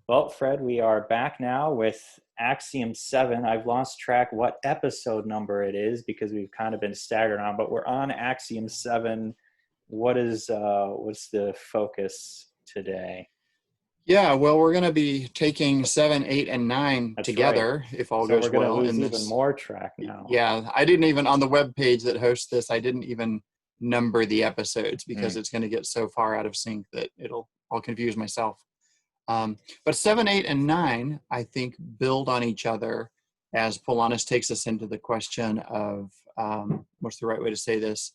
Well, Fred, we are back now with Axiom 7. I've lost track what episode number it is because we've kind of been staggered on, but we're on Axiom 7. What's the focus today? Yeah, well, we're going to be taking 7, 8, and 9 That's together, right. if all So goes we're going to well. lose In even this, more track now. yeah, I didn't even, on the web page that hosts this, I didn't even number the episodes because it's going to get so far out of sync that I'll confuse myself. But 7, 8, and 9, I think, build on each other as Polanus takes us into the question of, what's the right way to say this?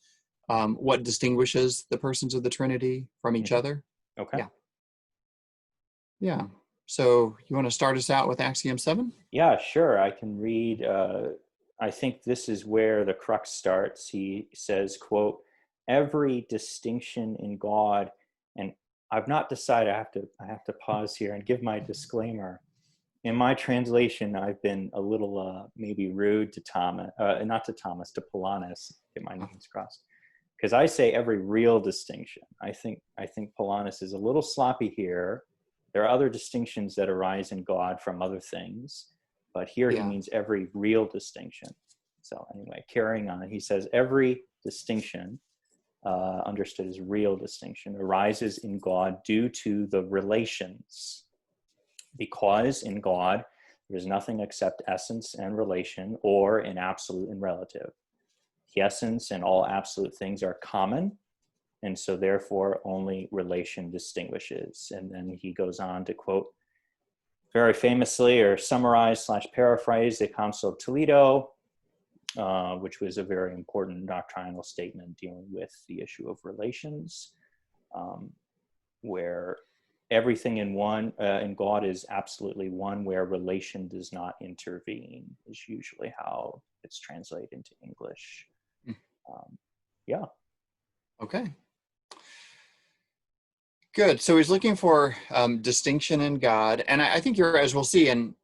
What distinguishes the persons of the Trinity from each other? Okay. Yeah. Yeah. So you want to start us out with Axiom 7? Yeah, sure. I can read. I think this is where the crux starts. He says, quote, every distinction in God, and I've not decided, I have to pause here and give my disclaimer. In my translation, I've been a little maybe rude to Thomas, not to Thomas, to Polanus, get my names crossed. Because I say every real distinction. I think Polanus is a little sloppy here. There are other distinctions that arise in God from other things, but here he means every real distinction. So anyway, carrying on, he says every distinction, understood as real distinction, arises in God due to the relations, because in God there is nothing except essence and relation, or in absolute and relative. The essence and all absolute things are common, and so therefore only relation distinguishes. And then he goes on to quote very famously, or summarize / paraphrase, the Council of Toledo, which was a very important doctrinal statement dealing with the issue of relations, where everything in God is absolutely one, where relation does not intervene, is usually how it's translated into English. Yeah. Okay. Good. So he's looking for distinction in God. And I think as we'll see in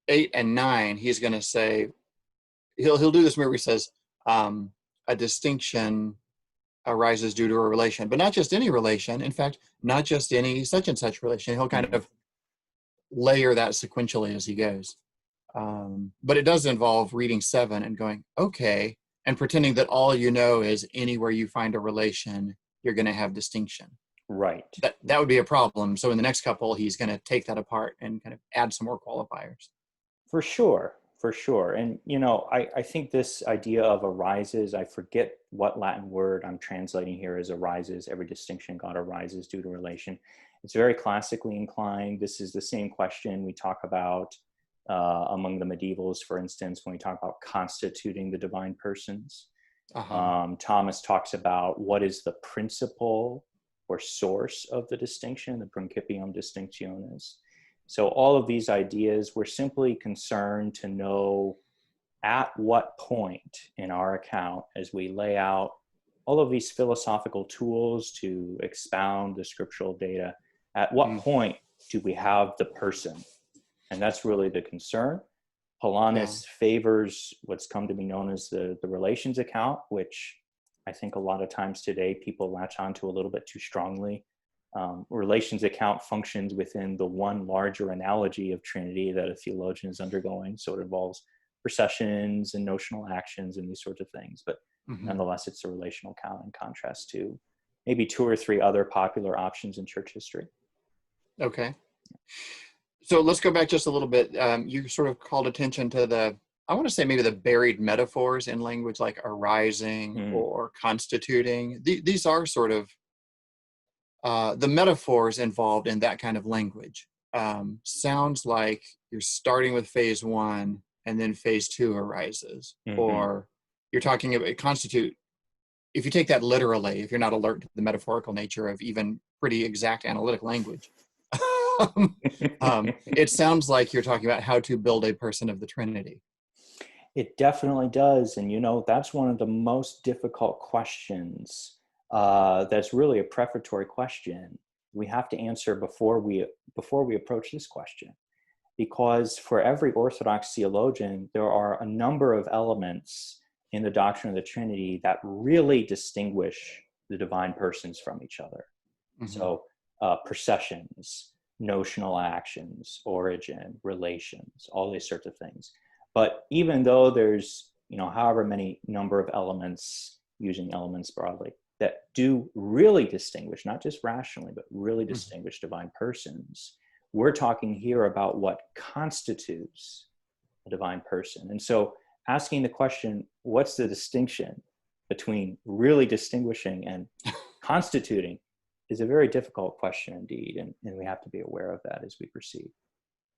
8 and 9, he's going to say, he'll do this where he says, a distinction arises due to a relation, but not just any relation. In fact, not just any such and such relation. He'll kind of layer that sequentially as he goes. But it does involve reading 7 and going, okay, and pretending that all you know is anywhere you find a relation, you're going to have distinction. Right. That would be a problem. So in the next couple, he's going to take that apart and kind of add some more qualifiers. For sure. And, I think this idea of arises, I forget what Latin word I'm translating here as arises. Every distinction God arises due to relation. It's very classically inclined. This is the same question we talk about among the medievals, for instance, when we talk about constituting the divine persons. Thomas talks about what is the principle or source of the distinction, the principium distinctionis. So all of these ideas, we're simply concerned to know at what point in our account, as we lay out all of these philosophical tools to expound the scriptural data, at what point do we have the person? And that's really the concern. Polanus favors what's come to be known as the relations account, which I think a lot of times today people latch onto a little bit too strongly. Relations account functions within the one larger analogy of Trinity that a theologian is undergoing. So it involves processions and notional actions and these sorts of things. But nonetheless, it's a relational account in contrast to maybe 2 or 3 other popular options in church history. Okay. So let's go back just a little bit. You sort of called attention to I want to say maybe the buried metaphors in language like arising or constituting. These are sort of the metaphors involved in that kind of language. Sounds like you're starting with phase 1 and then phase 2 arises. Or you're talking about constitute. If you take that literally, if you're not alert to the metaphorical nature of even pretty exact analytic language, it sounds like you're talking about how to build a person of the Trinity. It definitely does. And, that's one of the most difficult questions. That's really a prefatory question we have to answer before we approach this question. Because for every Orthodox theologian, there are a number of elements in the doctrine of the Trinity that really distinguish the divine persons from each other. So processions, notional actions, origin, relations, all these sorts of things. But even though there's, however many number of elements, using elements broadly, that do really distinguish, not just rationally, but really distinguish divine persons, we're talking here about what constitutes a divine person. And so asking the question, what's the distinction between really distinguishing and constituting, is a very difficult question indeed. And we have to be aware of that as we proceed.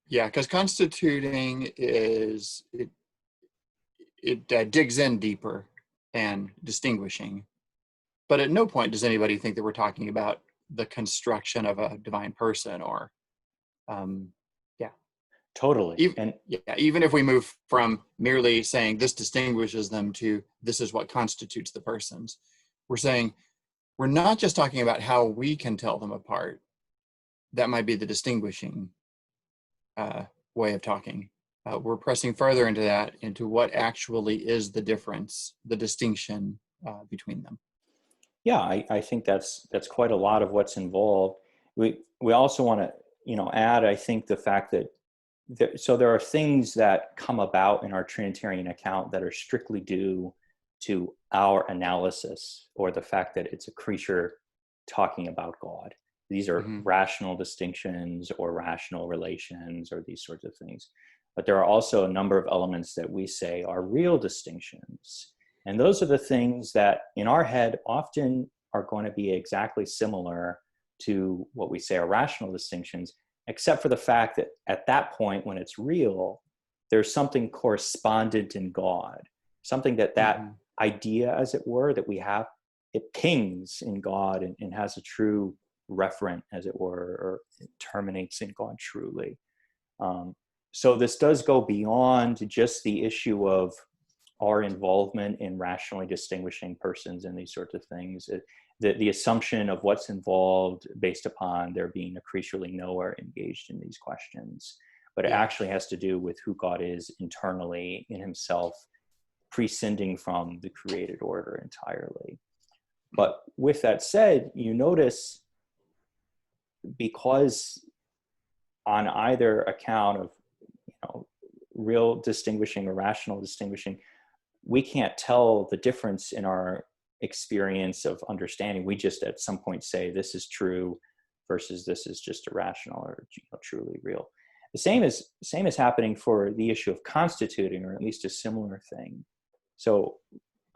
Yeah, because constituting it digs in deeper than distinguishing. But at no point does anybody think that we're talking about the construction of a divine person or, Totally. Even if we move from merely saying this distinguishes them to this is what constitutes the persons, we're saying we're not just talking about how we can tell them apart. That might be the distinguishing way of talking. We're pressing further into that, into what actually is the difference, the distinction between them. Yeah, I think that's quite a lot of what's involved. We also want to add, I think, the fact that there are things that come about in our Trinitarian account that are strictly due to our analysis, or the fact that it's a creature talking about God. These are rational distinctions or rational relations or these sorts of things. But there are also a number of elements that we say are real distinctions. And those are the things that in our head often are going to be exactly similar to what we say are rational distinctions, except for the fact that at that point, when it's real, there's something correspondent in God, something that idea, as it were, that we have, it pings in God and has a true referent, as it were, or it terminates in God truly. So this does go beyond just the issue of our involvement in rationally distinguishing persons and these sorts of things. The assumption of what's involved based upon there being a creaturely knower engaged in these questions. But it actually has to do with who God is internally in himself, prescinding from the created order entirely. But with that said, you notice, because on either account of real distinguishing or rational distinguishing, we can't tell the difference in our experience of understanding. We just at some point say this is true versus this is just irrational or truly real. The same is happening for the issue of constituting, or at least a similar thing. So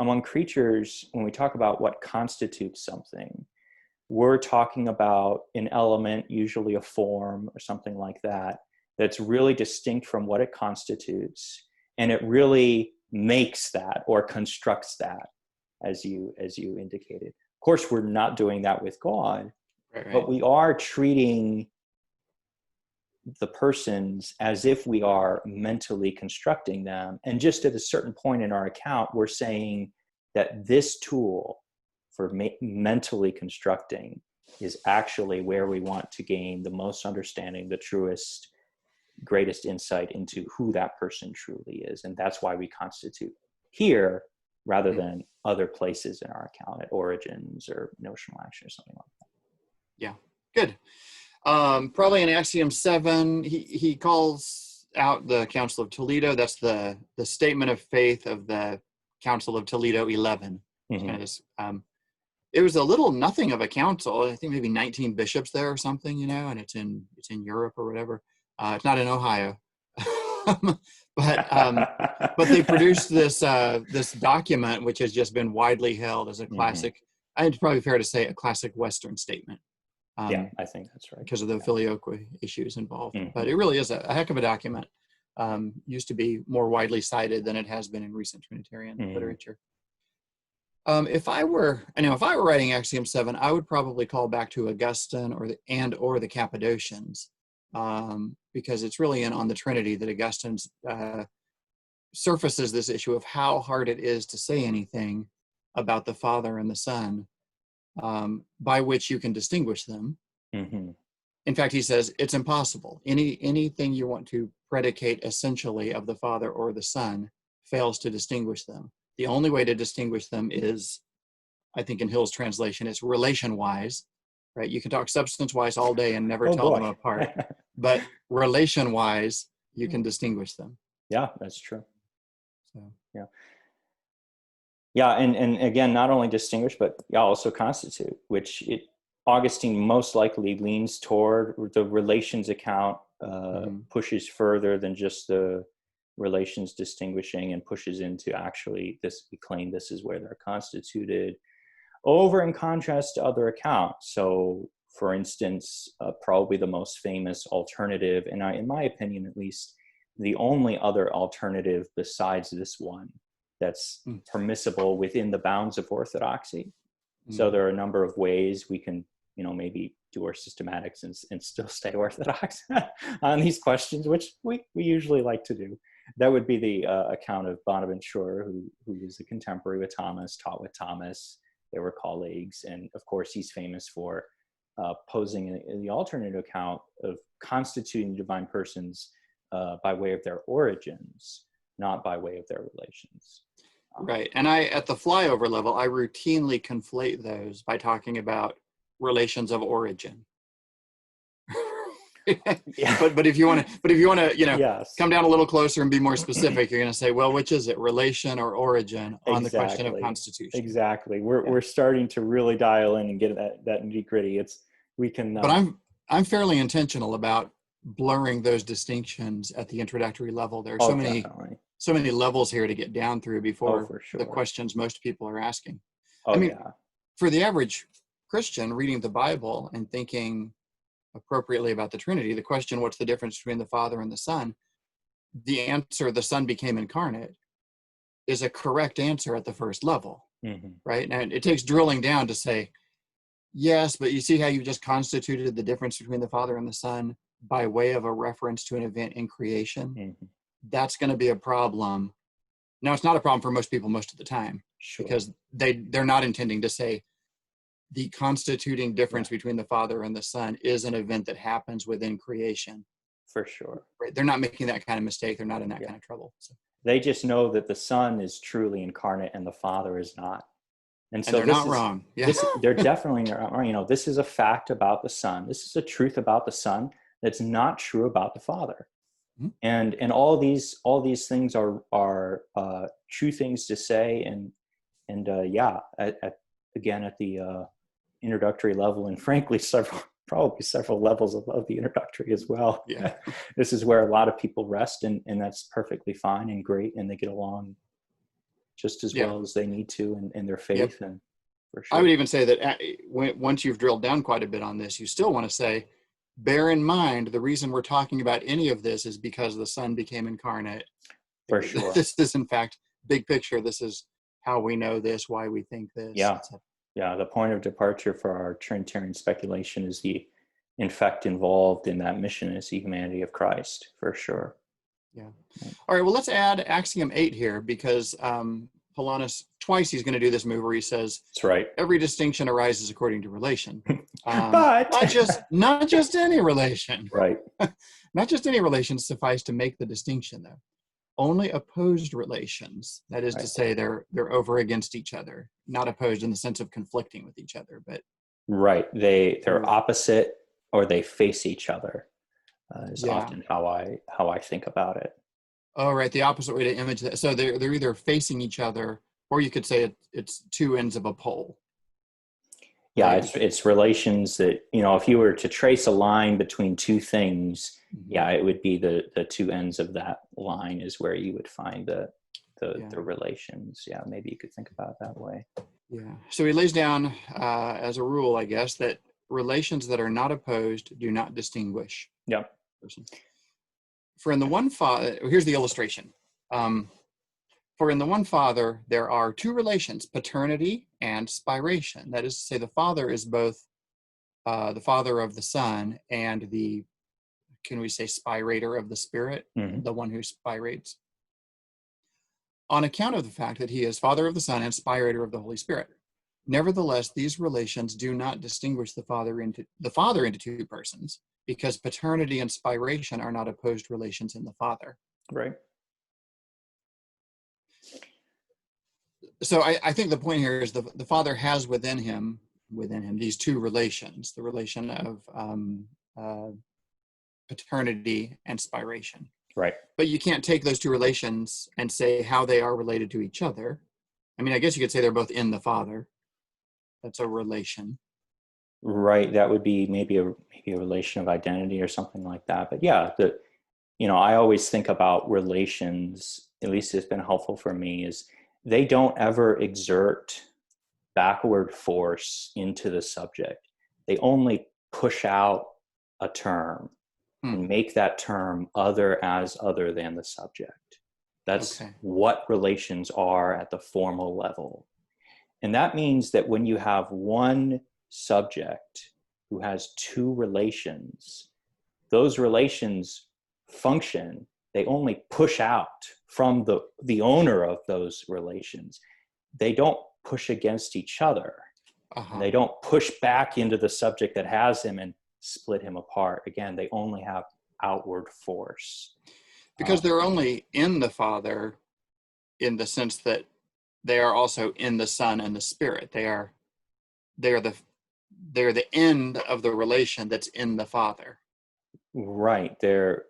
among creatures, when we talk about what constitutes something, we're talking about an element, usually a form or something like that, that's really distinct from what it constitutes, and it really makes that or constructs that, as you indicated. Of course, we're not doing that with God, right. But we are treating the persons as if we are mentally constructing them. And just at a certain point in our account, we're saying that this tool for mentally constructing is actually where we want to gain the most understanding, the truest, greatest insight into who that person truly is. And that's why we constitute here rather than other places in our account, at origins or notional action or something like that. Yeah, good. Probably in Axiom 7, he calls out the Council of Toledo. That's the statement of faith of the Council of Toledo 11. It was a little nothing of a council. I think maybe 19 bishops there or something, and it's in Europe or whatever. It's not in Ohio. But they produced this document, which has just been widely held as a classic. I think it's probably fair to say a classic Western statement. Yeah, I think that's right. Because of the filioque issues involved. But it really is a heck of a document. Used to be more widely cited than it has been in recent Trinitarian literature. If I were writing Axiom 7, I would probably call back to Augustine or the Cappadocians, because it's really on the Trinity that Augustine surfaces this issue of how hard it is to say anything about the Father and the Son, by which you can distinguish them. In fact, he says it's impossible. Anything you want to predicate essentially of the Father or the Son fails to distinguish them. The only way to distinguish them is, I think in Hill's translation, it's relation-wise, right? You can talk substance-wise all day and never Oh tell boy. them apart, but relation-wise, you can distinguish them. Yeah, that's true. So, Yeah. Yeah, and again, not only distinguish, but also constitute, which Augustine most likely leans toward. The relations account pushes further than just the relations distinguishing, and pushes into actually this, we claim this is where they're constituted, over in contrast to other accounts. So for instance, probably the most famous alternative, and in my opinion at least, the only other alternative besides this one that's permissible within the bounds of orthodoxy. So there are a number of ways we can, maybe do our systematics and still stay orthodox on these questions, which we usually like to do. That would be the account of Bonaventure, who was a contemporary with Thomas, taught with Thomas. They were colleagues. And of course, he's famous for posing the alternate account of constituting divine persons by way of their origins, not by way of their relations. Right. And at the flyover level, I routinely conflate those by talking about relations of origin. Yeah. But if you want to, Yes. come down a little closer and be more specific, you're going to say, well, which is it, relation or origin, on the question of constitution? Exactly. We're starting to really dial in and get that nitty gritty. We can. But I'm fairly intentional about blurring those distinctions at the introductory level. There are so many levels here to get down through before for sure. the questions most people are asking. Yeah. For the average Christian reading the Bible and thinking appropriately about the Trinity, the question, what's the difference between the Father and the Son? The answer, the Son became incarnate, is a correct answer at the first level, right? And it takes drilling down to say, yes, but you see how you just constituted the difference between the Father and the Son by way of a reference to an event in creation? That's going to be a problem. Now, it's not a problem for most people most of the time, because they're not intending to say the constituting difference between the Father and the Son is an event that happens within creation. For sure. Right? They're not making that kind of mistake. They're not in that kind of trouble. So. They just know that the Son is truly incarnate and the Father is not. And so they're not wrong. Yeah. They're definitely not wrong. This is a fact about the Son. This is a truth about the Son that's not true about the Father. And all these things are true things to say. And again, at the introductory level, and frankly, probably several levels above the introductory as well. Yeah. This is where a lot of people rest, and that's perfectly fine and great, and they get along just as well as they need to in their faith. And for sure. I would even say that once you've drilled down quite a bit on this, you still want to say, bear in mind, the reason we're talking about any of this is because the Son became incarnate. For sure. This is, in fact, big picture. This is how we know this, why we think this. Yeah. Yeah. The point of departure for our Trinitarian speculation is in fact, involved in that mission is the humanity of Christ, for sure. Yeah. All right. Well, let's add Axiom 8 here, because Polanus, twice he's going to do this move where he says, that's right, every distinction arises according to relation. But not just any relation. Right. Not just any relation suffice to make the distinction, though. Only opposed relations, that is to say, they're over against each other, not opposed in the sense of conflicting with each other, but they're opposite, or they face each other. Is often how I think about it. Oh, right, the opposite way to image that. So they're either facing each other, or you could say it's two ends of a pole. Yeah, it's relations that, if you were to trace a line between two things, it would be the two ends of that line is where you would find the relations. Yeah, maybe you could think about it that way. Yeah. So he lays down as a rule, I guess, that relations that are not opposed do not distinguish. Yep. For in the one Father, here's the illustration. For in the one Father, there are two relations, paternity and spiration. That is to say, the Father is both the Father of the Son and the, can we say, spirator of the Spirit, the one who spirates, on account of the fact that he is Father of the Son and spirator of the Holy Spirit. Nevertheless, these relations do not distinguish the Father into two persons, because paternity and spiration are not opposed relations in the Father. Right. So I think the point here is the Father has within him within him, these two relations, the relation of paternity and spiration. Right. But you can't take those two relations and say how they are related to each other. I mean, I guess you could say they're both in the Father. That's a relation. Right. That would be maybe a relation of identity or something like that. But yeah, I always think about relations, at least it's been helpful for me, is they don't ever exert backward force into the subject. They only push out a term and make that term other than the subject. That's what relations are at the formal level. And that means that when you have one subject who has two relations, those relations function, they only push out from the owner of those relations. They don't push against each other. And they don't push back into the subject that has him and split him apart. Again, they only have outward force. Because they're only in the Father in the sense that they are also in the Son and the Spirit. They are the end of the relation that's in the Father. Right. They're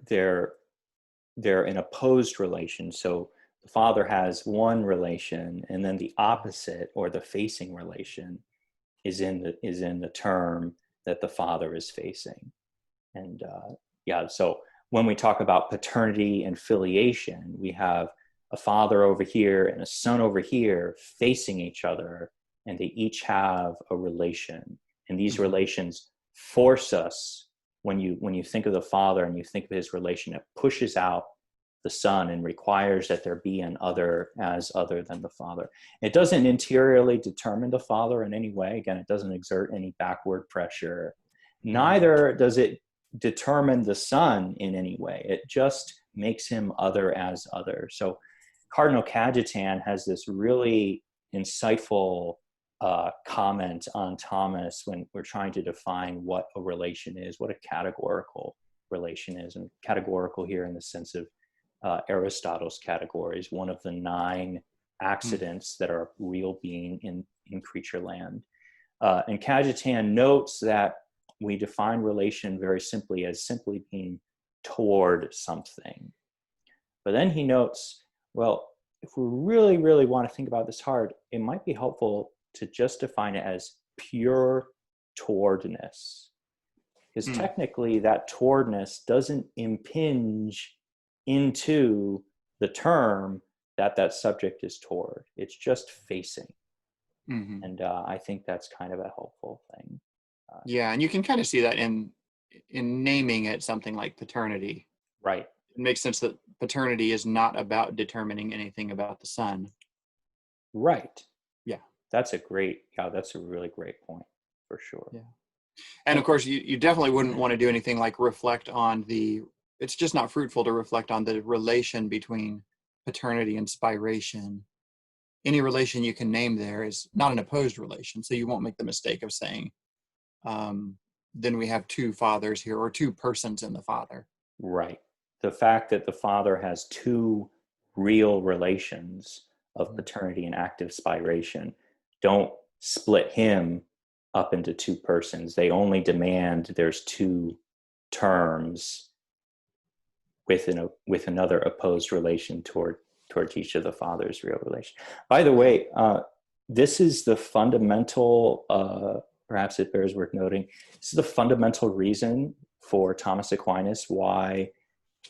an opposed relation. So the Father has one relation, and then the opposite or the facing relation is in the term that the Father is facing. And so when we talk about paternity and filiation, we have a father over here and a son over here facing each other, and they each have a relation. And these relations force us, when you think of the Father and you think of his relation, it pushes out the Son and requires that there be an other than the Father. It doesn't interiorly determine the Father in any way. Again, it doesn't exert any backward pressure. Neither does it determine the Son in any way. It just makes him other as other. So Cardinal Cajetan has this really insightful comment on Thomas when we're trying to define what a relation is, what a categorical relation is. And categorical here in the sense of Aristotle's categories, one of the 9 accidents that are real being in creature land. And Cajetan notes that we define relation very simply as simply being toward something. But then he notes, well, if we really, really want to think about this hard, it might be helpful to just define it as pure towardness. Because technically that towardness doesn't impinge into the term that subject is toward. It's just facing. And I think that's kind of a helpful thing. And you can kind of see that in naming it something like paternity. Right. It makes sense that paternity is not about determining anything about the Son. Right. Yeah. That's a really great point, for sure. Yeah. And of course, you definitely wouldn't want to do anything like reflect on it's just not fruitful to reflect on the relation between paternity and spiration. Any relation you can name there is not an opposed relation, so you won't make the mistake of saying, then we have 2 fathers here, or 2 persons in the Father. Right. The fact that the Father has 2 real relations of paternity and active spiration don't split him up into 2 persons. They only demand there's 2 terms with another opposed relation towards each of the Father's real relation. By the way, this is the fundamental, perhaps it bears worth noting, this is the fundamental reason for Thomas Aquinas why,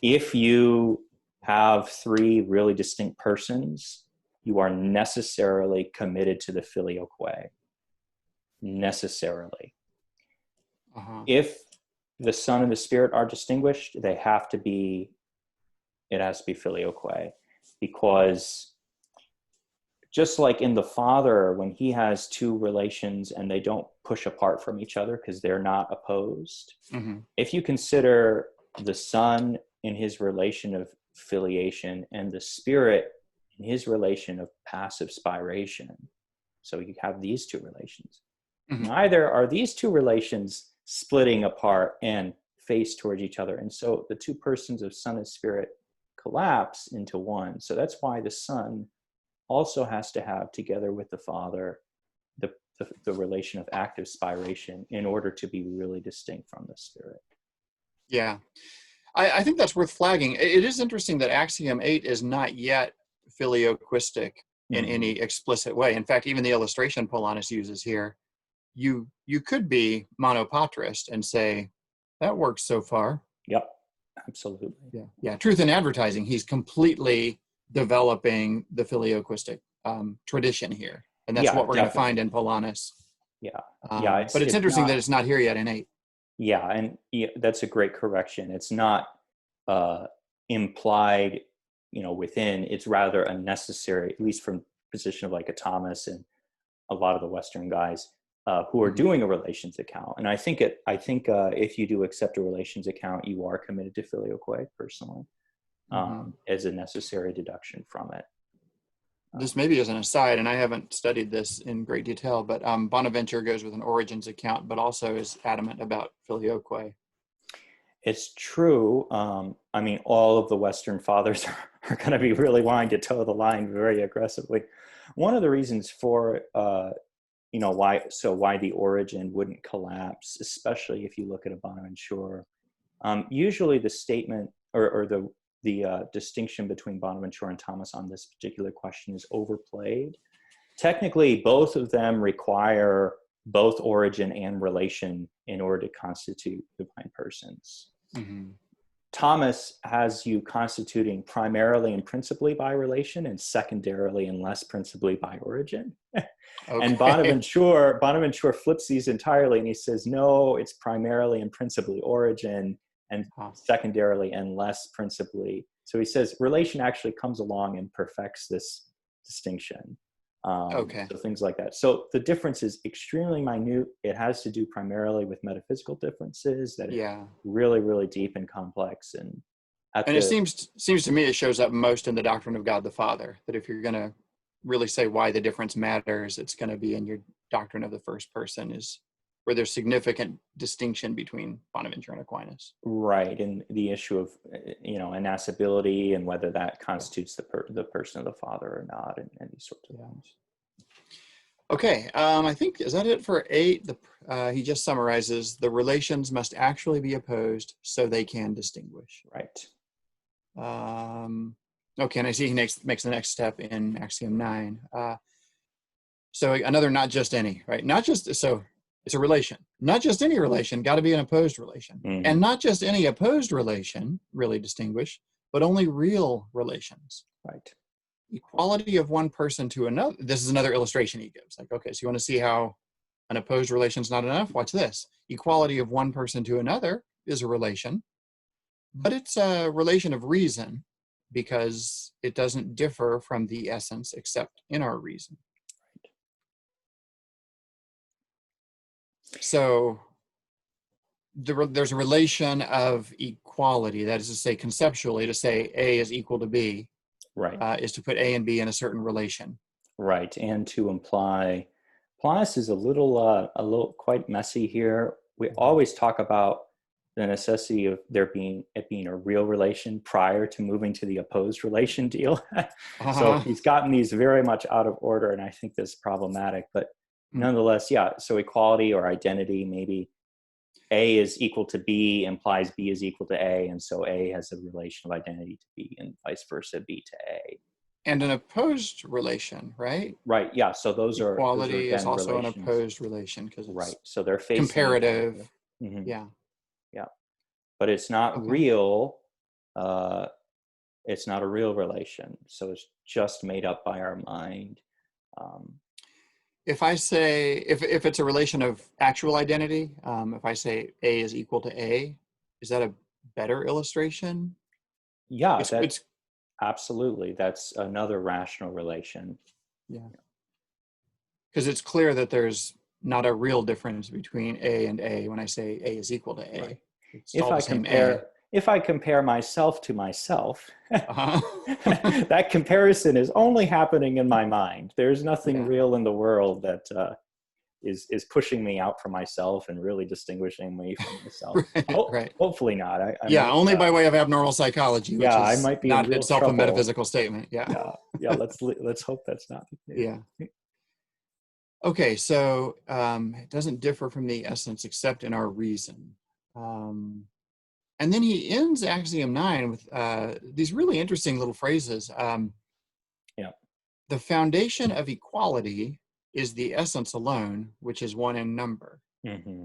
if you have 3 really distinct persons, you are necessarily committed to the filioque. Necessarily. If the Son and the Spirit are distinguished, it has to be filioque. Because just like in the Father, when he has 2 relations and they don't push apart from each other because they're not opposed, if you consider the Son in his relation of filiation and the Spirit in his relation of passive spiration, so you have these 2 relations. Neither are these 2 relations splitting apart and face towards each other. And so the 2 persons of Son and Spirit collapse into one. So that's why the Son also has to have, together with the Father, the relation of active spiration in order to be really distinct from the spirit. Yeah. I think that's worth flagging. It is interesting that Axiom 8 is not yet filioquistic in any explicit way. In fact, even the illustration Polanus uses here, you could be monopatrist and say, that works so far. Yep, absolutely. Yeah. Truth in advertising, he's completely developing the filioquistic tradition here. And that's what we're going to find in Polanus. Yeah. But it's interesting that it's not here yet in 8. Yeah, and that's a great correction. It's not implied, within. It's rather a necessary, at least from the position of like a Thomas and a lot of the Western guys who are doing a relations account. And I think if you do accept a relations account, you are committed to filioque personally, as a necessary deduction from it. This maybe is an aside, and I haven't studied this in great detail, but Bonaventure goes with an origins account, but also is adamant about filioque. It's true. I mean, all of the Western fathers are going to be really wanting to toe the line very aggressively. One of the reasons for, why the origin wouldn't collapse, especially if you look at a Bonaventure, usually the statement or the distinction between Bonaventure and Thomas on this particular question is overplayed. Technically, both of them require both origin and relation in order to constitute divine persons. Thomas has you constituting primarily and principally by relation and secondarily and less principally by origin. And Bonaventure flips these entirely, and he says, no, it's primarily and principally origin and secondarily and less principally. So he says relation actually comes along and perfects this distinction. So things like that. So the difference is extremely minute. It has to do primarily with metaphysical differences that are really, really deep and complex. And it seems to me it shows up most in the doctrine of God the Father, that if you're going to really say why the difference matters, it's going to be in your doctrine of the first person, is where there's significant distinction between Bonaventure and Aquinas. Right, and the issue of innascibility and whether that constitutes the person of the Father or not, and these sorts of things. Okay, I think, is that it for 8? He just summarizes, the relations must actually be opposed so they can distinguish. Right. Okay, and I see he makes the next step in Axiom 9. So another not just any, right? So it's a relation. Not just any relation, got to be an opposed relation. And not just any opposed relation, really distinguish, but only real relations. Right. Equality of one person to another. This is another illustration he gives. Like, okay, so you want to see how an opposed relation is not enough? Watch this. Equality of one person to another is a relation, but it's a relation of reason because it doesn't differ from the essence except in our reason. So there's a relation of equality, that is to say, conceptually, to say A is equal to B, right, is to put A and B in a certain relation. Right, and to imply, Polanus is a little quite messy here. We always talk about the necessity of it being a real relation prior to moving to the opposed relation deal. So he's gotten these very much out of order, and I think this is problematic, but nonetheless, so equality or identity, maybe A is equal to B implies B is equal to A, and so A has a relation of identity to B, and vice versa, B to A. And an opposed relation, right? Right, yeah, so equality is also relations. An opposed relation because it's right, so they're facing comparative. Yeah. But it's not real. It's not a real relation, so it's just made up by our mind. If I say, if it's a relation of actual identity, if I say A is equal to A, is that a better illustration? Yeah, it's absolutely. That's another rational relation. Yeah. Because it's clear that there's not a real difference between A and A when I say A is equal to A. Right. It's If I compare myself to myself, that comparison is only happening in my mind. There's nothing real in the world that is pushing me out from myself and really distinguishing me from myself. Right. Hopefully not. Only by way of abnormal psychology, which is I might be not in itself trouble. a metaphysical statement. Yeah. Let's hope that's not the case. Yeah. Okay, so it doesn't differ from the essence except in our reason. And then he ends Axiom 9 with these really interesting little phrases. Yeah. The foundation of equality is the essence alone, which is one in number. Mm-hmm.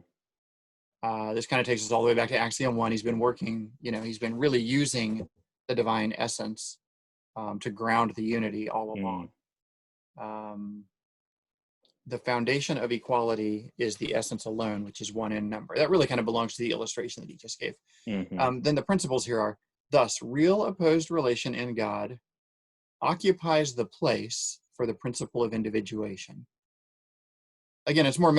This kind of takes us all the way back to Axiom 1. He's been working, he's been really using the divine essence to ground the unity all along. The foundation of equality is the essence alone, which is one in number. That really kind of belongs to the illustration that he just gave. Mm-hmm. Then the principles here are, thus, real opposed relation in God occupies the place for the principle of individuation. Again, it's more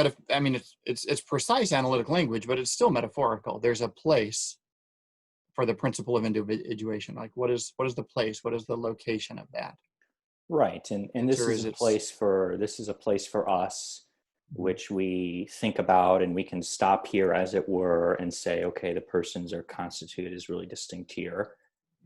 it's precise analytic language, but it's still metaphorical. There's a place for the principle of individuation. Like, what is the place? What is the location of that? Right, and this is a place for us, which we think about, and we can stop here, as it were, and say, okay, the persons or constitute is really distinct here.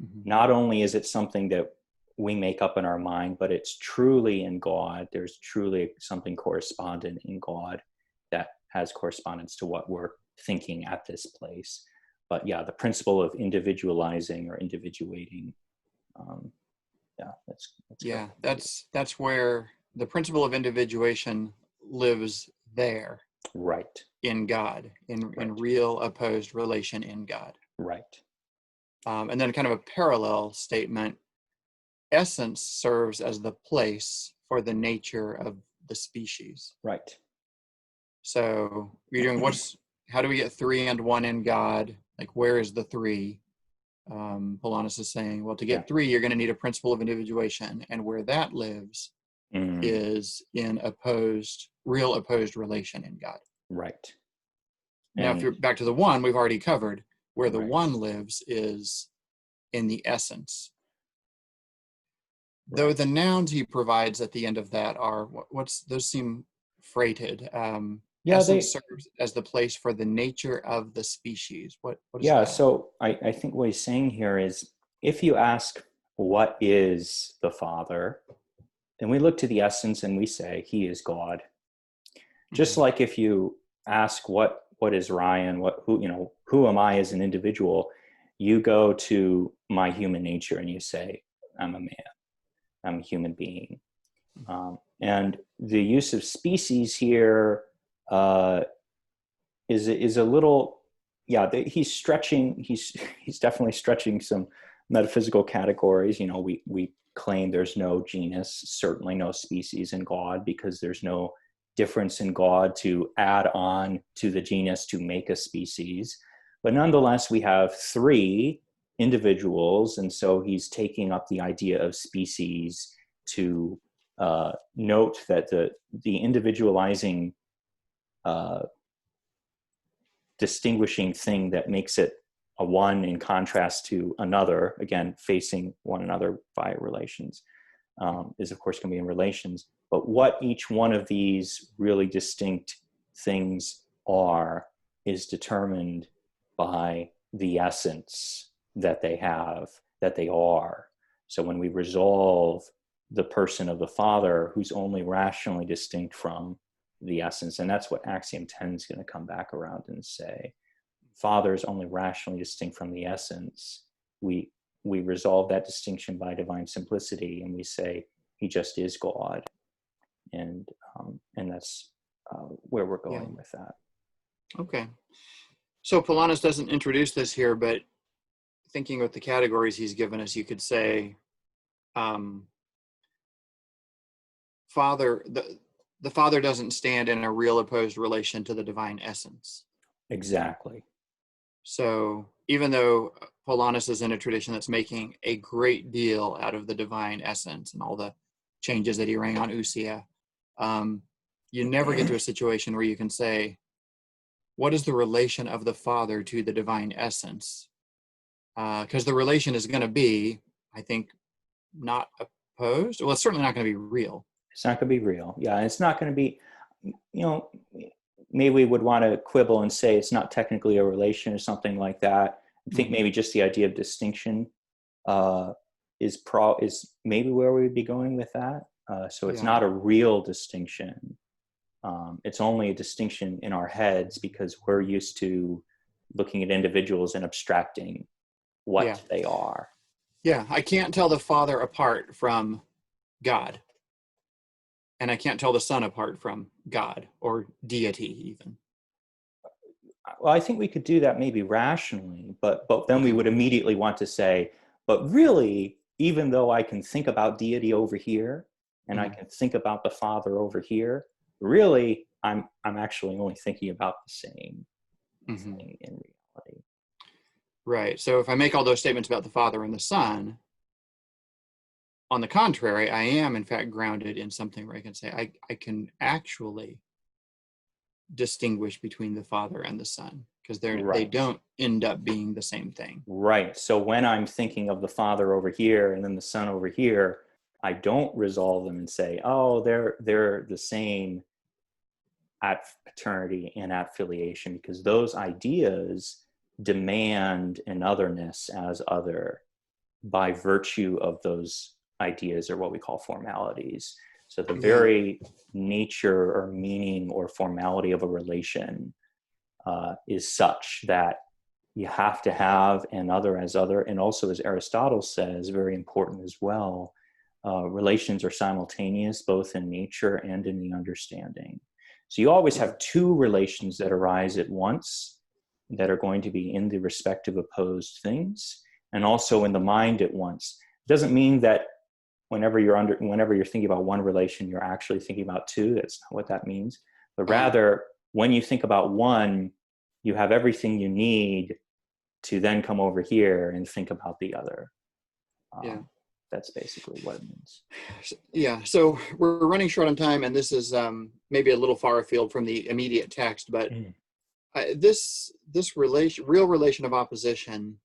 Mm-hmm. Not only is it something that we make up in our mind, but it's truly in God. There's truly something correspondent in God that has correspondence to what we're thinking at this place. But yeah, the principle of individualizing or individuating. That's where the principle of individuation lives there. Right. In God, in real opposed relation in God. Right. And then kind of a parallel statement, essence serves as the place for the nature of the species. Right. So you're doing how do we get 3 and 1 in God? Like, where is the 3? Polanus is saying, well, to get 3, you're going to need a principle of individuation, and where that lives is in real opposed relation in God. Right. Now, if you're back to the 1, we've already covered where the 1 lives is in the essence. Right. Though the nouns he provides at the end of that are those seem freighted. Essence serves as the place for the nature of the species. What is that? So I think what he's saying here is, if you ask what is the Father, then we look to the essence and we say he is God. Just like if you ask what is Ryan, who am I as an individual, you go to my human nature and you say, I'm a man, I'm a human being. And the use of species here is a little, he's definitely stretching some metaphysical categories. We claim there's no genus, certainly no species in God, because there's no difference in God to add on to the genus to make a species. But nonetheless, we have 3 individuals, and so he's taking up the idea of species to note that the individualizing distinguishing thing that makes it a 1 in contrast to another, again, facing one another via relations, is of course going to be in relations. But what each one of these really distinct things are is determined by the essence that they have, that they are. So when we resolve the person of the Father, who's only rationally distinct from the essence, and that's what Axiom 10 is going to come back around and say, Father is only rationally distinct from the essence. We resolve that distinction by divine simplicity, and we say he just is God, and that's where we're going with that. Okay, so Polanus doesn't introduce this here, but thinking with the categories he's given us, you could say, the Father doesn't stand in a real opposed relation to the divine essence. Exactly. So even though Polanus is in a tradition that's making a great deal out of the divine essence and all the changes that he rang on ousia, you never get to a situation where you can say, what is the relation of the Father to the divine essence? Because the relation is going to be, I think, not opposed. Well, it's certainly not going to be real. It's not going to be real. Yeah, it's not going to be, maybe we would want to quibble and say it's not technically a relation or something like that. I think maybe just the idea of distinction is maybe where we'd be going with that. So it's not a real distinction. It's only a distinction in our heads because we're used to looking at individuals and abstracting what they are. Yeah, I can't tell the Father apart from God. And I can't tell the Son apart from God or deity even. Well, I think we could do that maybe rationally, but then we would immediately want to say, but really, even though I can think about deity over here and I can think about the Father over here, really, I'm actually only thinking about the same thing in reality. Right. So if I make all those statements about the Father and the Son, on the contrary, I am in fact grounded in something where I can say I can actually distinguish between the Father and the Son, because they don't end up being the same thing. Right. So when I'm thinking of the Father over here and then the Son over here, I don't resolve them and say, oh, they're the same at paternity and at filiation, because those ideas demand an otherness as other by virtue of those ideas, or what we call formalities. So the very nature or meaning or formality of a relation is such that you have to have an other as other. And also, as Aristotle says, very important as well, relations are simultaneous both in nature and in the understanding. So you always have two relations that arise at once that are going to be in the respective opposed things, and also in the mind at once. It doesn't mean that whenever you're thinking about one relation, you're actually thinking about two. That's not what that means. But rather, when you think about one, you have everything you need to then come over here and think about the other. That's basically what it means. Yeah, so we're running short on time, and this is maybe a little far afield from the immediate text, but this real relation of opposition,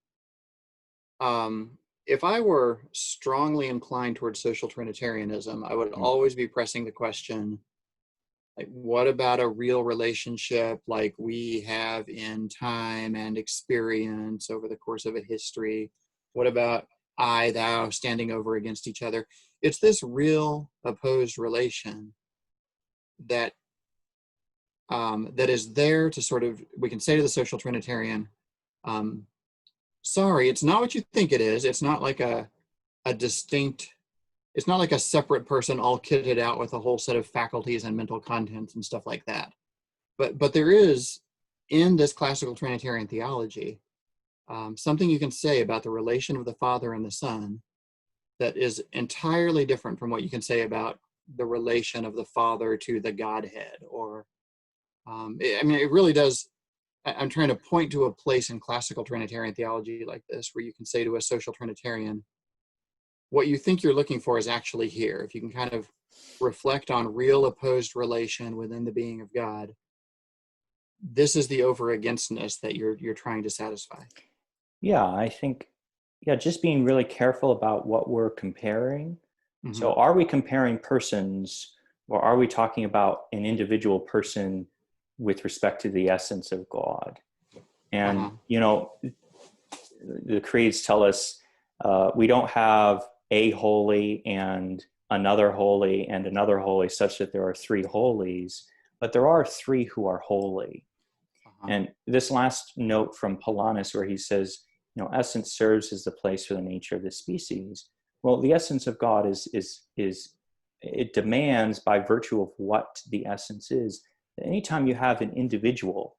if I were strongly inclined towards social Trinitarianism, I would always be pressing the question, like, what about a real relationship like we have in time and experience over the course of a history? What about I, thou standing over against each other? It's this real opposed relation that that is there to sort of, we can say to the social Trinitarian, sorry, it's not what you think it is. It's not like a distinct, it's not like a separate person all kitted out with a whole set of faculties and mental contents and stuff like that. But there is, in this classical Trinitarian theology, something you can say about the relation of the Father and the Son that is entirely different from what you can say about the relation of the Father to the Godhead. Or, it really does. I'm trying to point to a place in classical Trinitarian theology like this where you can say to a social Trinitarian, what you think you're looking for is actually here. If you can kind of reflect on real opposed relation within the being of God, this is the over againstness that you're trying to satisfy. Yeah, I think, just being really careful about what we're comparing. So are we comparing persons, or are we talking about an individual person with respect to the essence of God? And, the creeds tell us we don't have a holy and another holy and another holy such that there are three holies, but there are three who are holy. And this last note from Polanus where he says, essence serves as the place for the nature of the species. Well, the essence of God is it demands, by virtue of what the essence is, that anytime you have an individual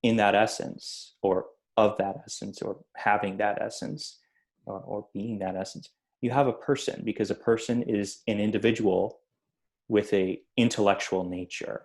in that essence, or of that essence, or having that essence, or being that essence, you have a person, because a person is an individual with a intellectual nature.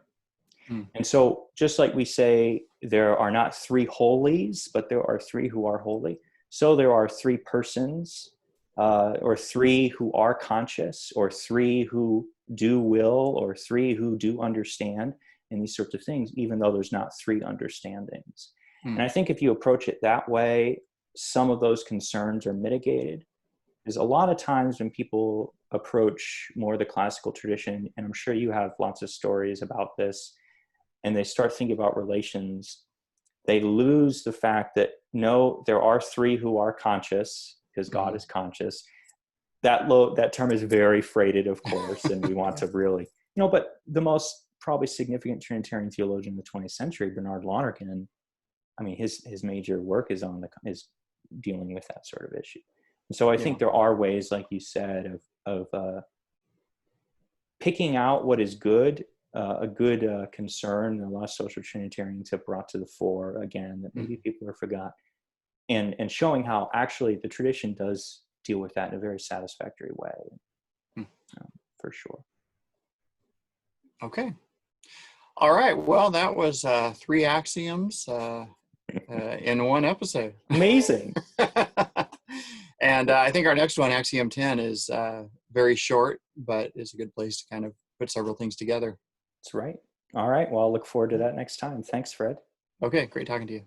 And so just like we say there are not three holies, but there are three who are holy, so there are three persons, or three who are conscious, or three who do will, or three who do understand, and these sorts of things, even though there's not three understandings. And I think if you approach it that way, some of those concerns are mitigated. Because a lot of times when people approach more the classical tradition, and I'm sure you have lots of stories about this, and they start thinking about relations, they lose the fact that, no, there are three who are conscious, because God is conscious. That term is very freighted, of course, and we want to really, No, but the most probably significant Trinitarian theologian in the 20th century, Bernard Lonergan, I mean, his major work is dealing with that sort of issue. And so I think there are ways, like you said, of picking out what is good, a good concern. A lot of social Trinitarians have brought to the fore again that maybe people have forgot, and showing how actually the tradition does deal with that in a very satisfactory way, for sure. Okay. All right. Well, that was 3 axioms in one episode. Amazing. And I think our next one, Axiom 10, is very short, but is a good place to kind of put several things together. That's right. All right. Well, I'll look forward to that next time. Thanks, Fred. Okay. Great talking to you.